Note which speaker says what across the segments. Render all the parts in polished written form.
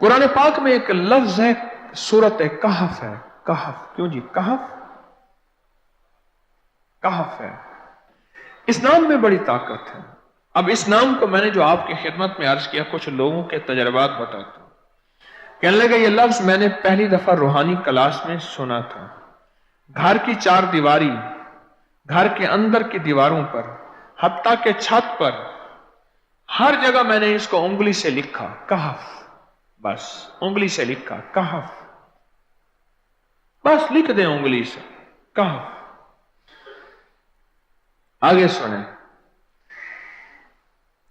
Speaker 1: कुरान पाक में एक लफ्ज है, सूरत कहफ है। कहफ, क्यों जी? कहफ, कहफ है। इस नाम में बड़ी ताकत है। अब इस नाम को मैंने जो आपकी खिदमत में अर्ज किया, कुछ लोगों के तजर्बात बताता हूं। कहने लगे ये लफ्ज मैंने पहली दफा रूहानी क्लास में सुना था। घर की चार दीवारी, घर के अंदर की दीवारों पर, हत्ता के छत पर, हर जगह मैंने इसको उंगली से लिखा, कहफ। बस उंगली से लिखा, कहफ। बस लिख दे उंगली से, कहफ। आगे सुने,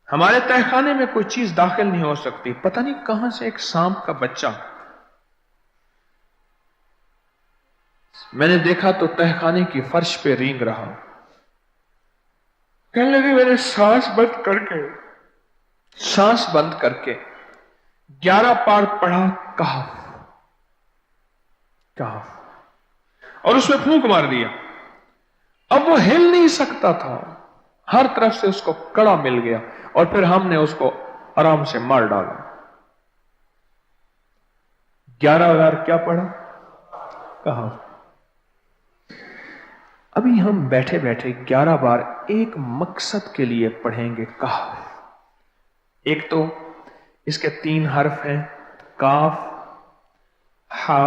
Speaker 1: हमारे तहखाने में कोई चीज दाखिल नहीं हो सकती। पता नहीं कहां से एक सांप का बच्चा मैंने देखा तो तहखाने की फर्श पे रेंग रहा। कहने लगे मैंने सांस बंद करके 11 पार पढ़ा, कहफ कहफ, और उसमें फूंक मार दिया। अब वो हिल नहीं सकता था, हर तरफ से उसको कड़ा मिल गया, और फिर हमने उसको आराम से मार डाला। 11 बार क्या पढ़ा? कहफ। अभी हम बैठे बैठे 11 बार एक मकसद के लिए पढ़ेंगे, कहफ। एक तो इसके 3 हर्फ हैं, काफ, हा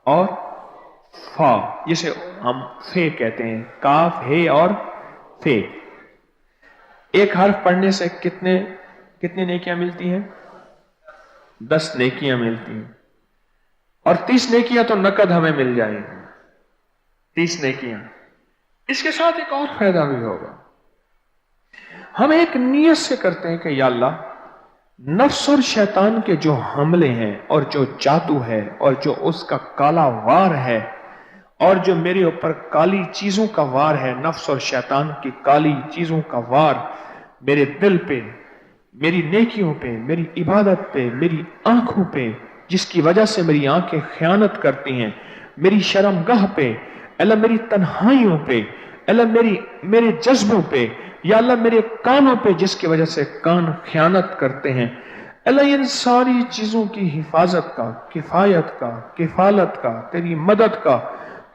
Speaker 1: और फा, जिसे हम फे कहते हैं। काफ, हे और फे। एक हर्फ पढ़ने से कितनी नेकियां मिलती हैं? 10 नेकियां मिलती हैं, और 30 नेकियां तो नकद हमें मिल जाएंगी। 30 नेकियां। इसके साथ एक और फायदा भी होगा। हम एक नियत से करते हैं कि या अल्लाह, नफ्स और शैतान के जो हमले हैं, और जो जादू है, और जो उसका काला वार है, और जो मेरे ऊपर काली चीजों का वार है, नफ्स और शैतान की काली चीजों का वार मेरे दिल पे, मेरी नेकियों पे, मेरी इबादत पे, मेरी आंखों पे, जिसकी वजह से मेरी आंखें खयानत करती हैं, मेरी शर्मगाह पे, अल्लाह मेरी तन्हाइयों पे, अल्लाह मेरे जज्बों पे, या अल्लाह मेरे कानों पे, जिसकी वजह से कान खयानत करते हैं, अल्लाह इन सारी चीजों की हिफाजत का, किफायत का, किफालत का, तेरी मदद का,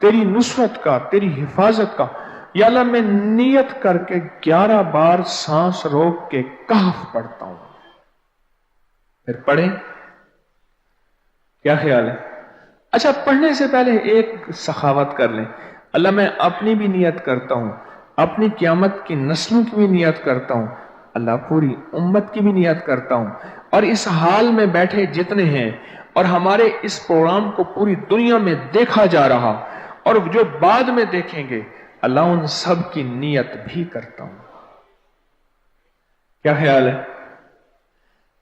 Speaker 1: तेरी नुसरत का, तेरी हिफाजत का, या अल्लाह मैं नियत करके 11 बार सांस रोक के कहफ पढ़ता हूं। फिर पढ़े, क्या ख्याल है? अच्छा, पढ़ने से पहले एक सखावत कर लें। अल्लाह मैं अपनी भी नियत करता हूं, अपनी क़यामत की नस्लों की भी नियत करता हूं, अल्लाह पूरी उम्मत की भी नियत करता हूं, और इस हाल में बैठे जितने हैं, और हमारे इस प्रोग्राम को पूरी दुनिया में देखा जा रहा, और जो बाद में देखेंगे, अल्लाह उन सब की नियत भी करता हूं। क्या ख्याल है?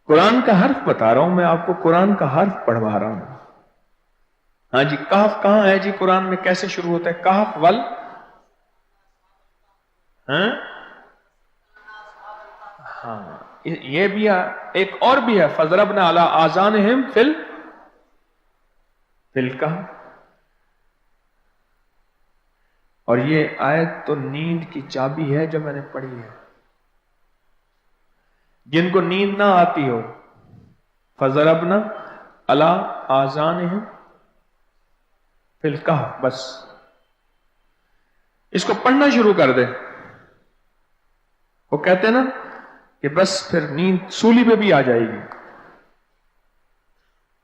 Speaker 1: कुरान का हर्फ बता रहा हूं मैं आपको, कुरान का हर्फ पढ़वा रहा हूं। हाँ जी, कहफ कहां है जी? कुरान में कैसे शुरू होता है? कहफ वल, हाँ, ये भी है। एक और भी है, फजरबना अला आज़ानिहिम फिल कहफ। और ये आयत तो नींद की चाबी है जो मैंने पढ़ी है। जिनको नींद ना आती हो, फजरबना अला आज़ानिहिम फिल कहफ, बस इसको पढ़ना शुरू कर दे। वो कहते हैं ना कि बस फिर नींद सूली पे भी आ जाएगी।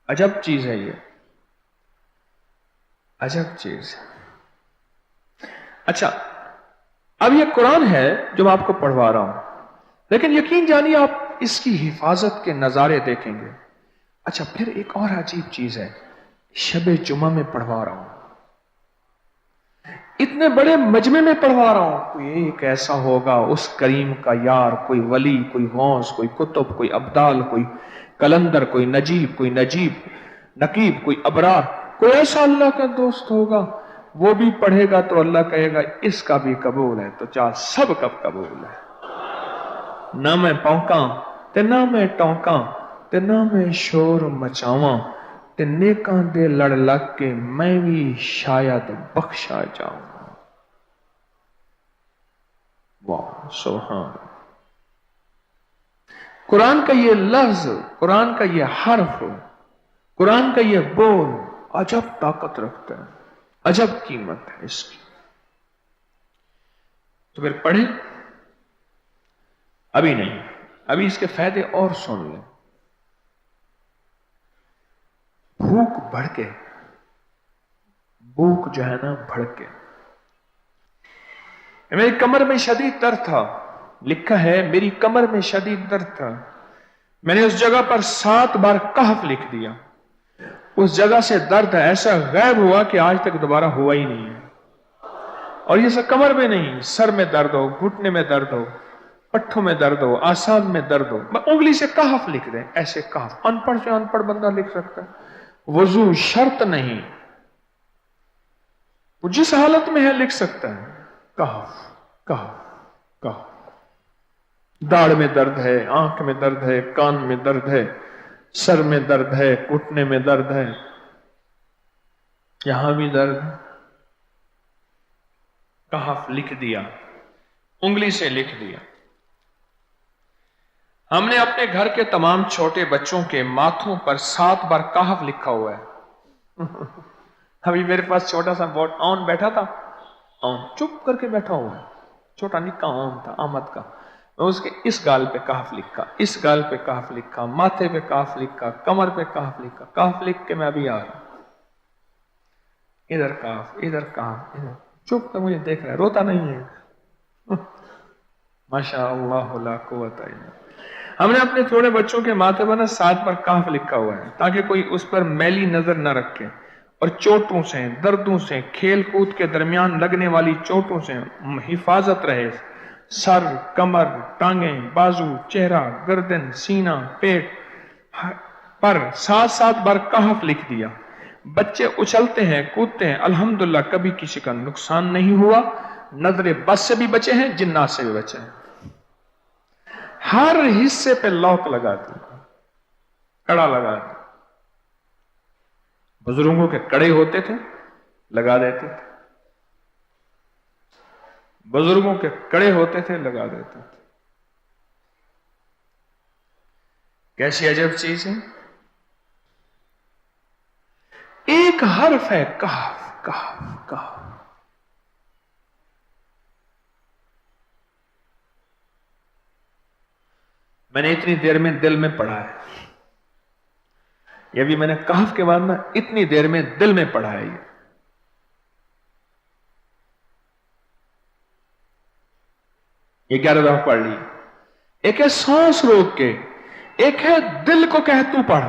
Speaker 1: अजब चीज है ये, अजब चीज। अच्छा, अब ये कुरान है जो मैं आपको पढ़वा रहा हूं, लेकिन यकीन जानिए आप इसकी हिफाजत के नजारे देखेंगे। अच्छा, फिर एक और अजीब चीज है, शबे जुमा में पढ़वा रहा हूं, इतने बड़े मजमे में पढ़वा रहा हूं। कोई एक ऐसा होगा उस करीम का यार, कोई वली, कोई गौस, कोई कुतुब, कोई अब्दाल, कोई कलंदर, कोई नजीब, कोई नकीब, कोई अबरार, कोई ऐसा अल्लाह का दोस्त होगा, वो भी पढ़ेगा तो अल्लाह कहेगा इसका भी कबूल है। तो चाह सब कब कबूल है। ना मैं पौंका ते ना मैं टौंका ते ना मैं शोर मचावा, ते नेकां दे लड़ लग के मैं भी शायद बख्शा जाऊं। वाह सुभान। कुरान का ये लफ्ज, कुरान का ये हर्फ कुरान का यह बोल अजब ताकत रखता है, अजब कीमत है इसकी। तो फिर पढ़ें? अभी नहीं, अभी इसके फायदे और सुन लें। भूख भड़के, भूख जो है ना भड़के। मेरी कमर में शदीद दर्द था, लिखा है मेरी कमर में शदीद दर्द था। मैंने उस जगह पर 7 बार कहफ लिख दिया। उस जगह से दर्द ऐसा गायब हुआ कि आज तक दोबारा हुआ ही नहीं है। और ये सब कमर में नहीं, सर में दर्द हो, घुटने में दर्द हो, पट्ठों में दर्द हो, आसान में दर्द हो, उंगली से कहफ लिख दें, ऐसे कहफ। अनपढ़ से अनपढ़ बंदा लिख सकता है। वजू शर्त नहीं, वो जिस हालत में है लिख सकता है। कहफ कहफ कहफ। दाढ़ में दर्द है, आंख में दर्द है, कान में दर्द है, सर में दर्द है, घुटने में दर्द है, यहां भी दर्द है। कहफ लिख दिया, उंगली से लिख दिया। हमने अपने घर के तमाम छोटे बच्चों के माथों पर 7 बार कहफ लिखा हुआ है। अभी मेरे पास छोटा सा बोर्ड ऑन बैठा था, ऑन चुप करके बैठा हुआ है, छोटा निक्का ऑन था आमद का। मैं उसके इस गाल पे कहफ लिखा, इस गाल पे कहफ लिखा, माथे पे कहफ लिखा, कमर पे कहफ लिखा। कहफ लिख के मैं अभी आ रहा हूं, इधर कहफ, इधर कहफ, इधर चुप कर मुझे देख रहा है, रोता नहीं है। माशा अल्लाह ला कुव्वता इल्ला। हमने अपने छोटे बच्चों के माथे पर 7 बार कहफ लिखा हुआ है ताकि कोई उस पर मैली नजर न रखे और चोटों से, दर्दों से, खेल कूद के दरमियान लगने वाली चोटों से हिफाजत रहे। सर, कमर, टांगें, बाजू, चेहरा, गर्दन, सीना, पेट पर 7-7 बार कहफ लिख दिया। बच्चे उछलते हैं, कूदते हैं, अल्हम्दुलिल्लाह कभी किसी का नुकसान नहीं हुआ। नजरे बस से भी बचे हैं, जिन्नात से भी बचे हैं। हर हिस्से पे लॉक लगा दिया, कड़ा लगा दिया। बुजुर्गों के कड़े होते थे, लगा देते थे। बुजुर्गों के कड़े होते थे, लगा देते थे। कैसी अजब चीज है। एक हर्फ है कहफ कहफ कहफ। मैंने इतनी देर में दिल में पढ़ा है, ये भी मैंने कहफ के बाद ना इतनी देर में दिल में पढ़ा है। ये 11 दफा पढ़ ली। एक है सांस रोक के, एक है दिल को कह तू पढ़।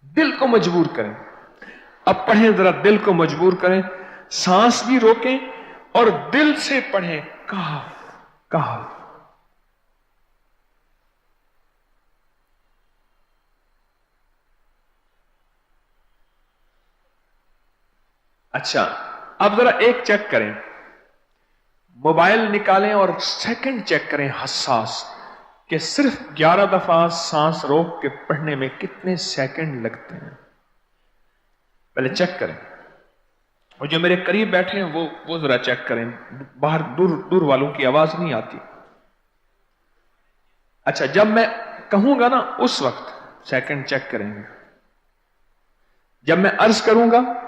Speaker 1: दिल को मजबूर करें। अब पढ़ें, जरा दिल को मजबूर करें, सांस भी रोकें और दिल से पढ़ें। कहफ कहफ। अच्छा, अब जरा एक चेक करें, मोबाइल निकालें और सेकंड चेक करें हसास कि सिर्फ 11 दफा सांस रोक के पढ़ने में कितने सेकंड लगते हैं। पहले चेक करें। और जो मेरे करीब बैठे हैं वो जरा चेक करें, बाहर दूर दूर वालों की आवाज नहीं आती। अच्छा, जब मैं कहूंगा ना उस वक्त सेकंड चेक करेंगे। जब मैं अर्ज करूंगा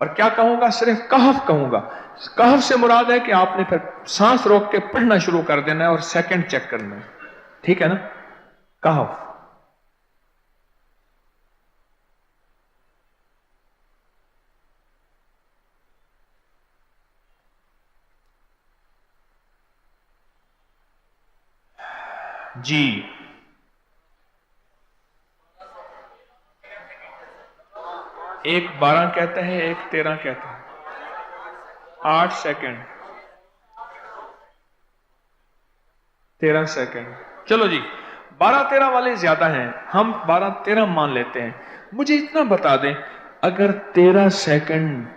Speaker 1: और क्या कहूंगा, सिर्फ कहफ कहूंगा। कहफ से मुराद है कि आपने फिर सांस रोक के पढ़ना शुरू कर देना है और सेकंड चेक करना है। ठीक है ना? कहफ। जी, एक 12 कहता है, एक 13 कहता है। 8 सेकंड, 13 सेकंड। चलो जी, 12-13 वाले ज्यादा हैं, हम 12-13 मान लेते हैं। मुझे इतना बता दें, अगर 13 सेकंड,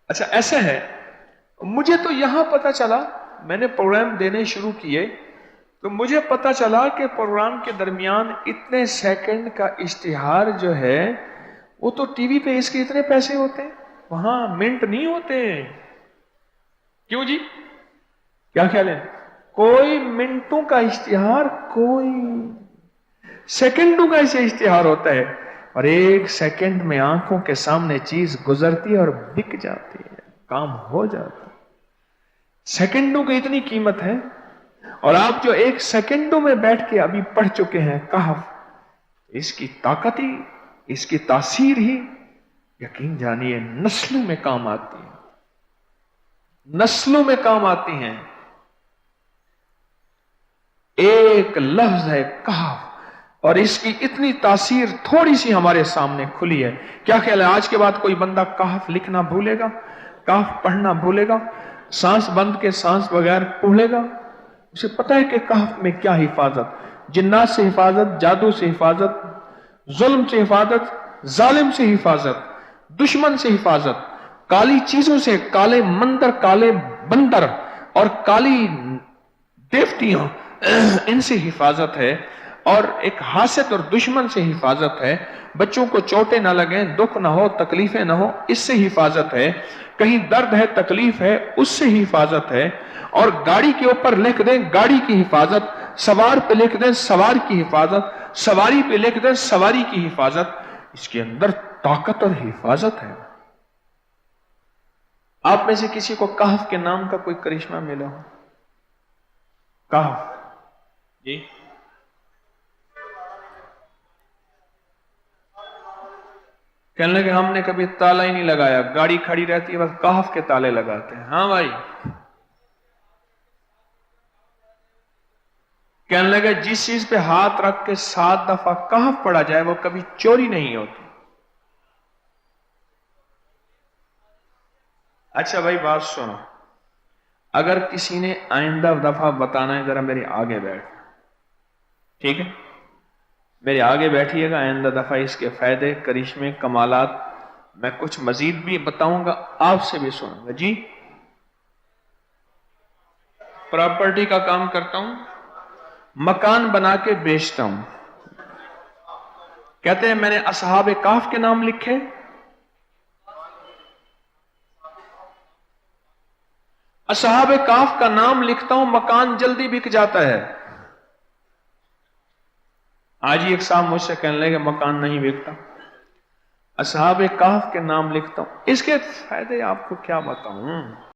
Speaker 1: अच्छा ऐसा है, मुझे तो यहां पता चला, मैंने प्रोग्राम देने शुरू किए तो मुझे पता चला कि प्रोग्राम के दरमियान इतने सेकंड का इश्तिहार जो है वो तो टीवी पे इसके इतने पैसे होते हैं, वहां मिनट नहीं होते। क्यों जी, क्या ख्याल है? कोई मिनटों का इश्तिहार, कोई सेकंडों का इसे इश्तिहार होता है, और एक सेकंड में आंखों के सामने चीज गुजरती है और बिक जाती है, काम हो जाता है। सेकंडों की इतनी कीमत है। और आप जो एक सेकंडों में बैठ के अभी पढ़ चुके हैं कहफ, इसकी ताकत ही, इसकी तासीर ही यकीन जानिए नस्लों में काम आती है, नस्लों में काम आती हैं। एक लफ्ज है कहफ, और इसकी इतनी तासीर थोड़ी सी हमारे सामने खुली है। क्या ख्याल है आज के बाद कोई बंदा कहफ लिखना भूलेगा, कहफ पढ़ना भूलेगा, सांस बंद के सांस बगैर पढ़ेगा? उसे पता है कि कहफ में क्या हिफाजत, जिन्नात से हिफाजत, जादू से हिफाजत, जुल्म से हिफाजत, जालिम से हिफाजत, दुश्मन से हिफाजत, काली चीजों से, काले मंदिर, काले बंदर और काली देवतियों, इनसे हिफाजत है। और एक हासिद और दुश्मन से हिफाजत है। बच्चों को चोटें ना लगे, दुख ना हो, तकलीफें ना हो, इससे हिफाजत है। कहीं दर्द है, तकलीफ है, उससे हिफाजत है। और गाड़ी के ऊपर लिख दें गाड़ी की हिफाजत, सवार पे लिख दें सवार की हिफाजत, सवारी पे लिख दें सवारी की हिफाजत। इसके अंदर ताकत और हिफाजत है। आप में से किसी को कहफ के नाम का कोई करिश्मा मिला हो? कहफ जी, कहने लगे हमने कभी ताला ही नहीं लगाया, गाड़ी खड़ी रहती है बस कहफ के ताले लगाते हैं। हाँ भाई, कहने लगे जिस चीज पे हाथ रख के 7 दफा कहफ पढ़ा जाए वो कभी चोरी नहीं होती। अच्छा भाई बात सुनो, अगर किसी ने आइंदा दफा बताना है, जरा मेरे आगे बैठ, ठीक है? मेरे आगे बैठिएगा, आइंदा दफा इसके फायदे, करिश्मे, कमालात मैं कुछ मजीद भी बताऊंगा, आपसे भी सुनूंगा। जी, प्रॉपर्टी का काम करता हूं, मकान बना के बेचता हूं। कहते हैं मैंने असहाबे काफ के नाम लिखे, असहाबे काफ का नाम लिखता हूं, मकान जल्दी बिक जाता है। आज ही एक साहब मुझसे कहने लगे मकान नहीं बिकता, असहाबे काफ के नाम लिखता हूं। इसके फायदे आपको क्या बताऊं।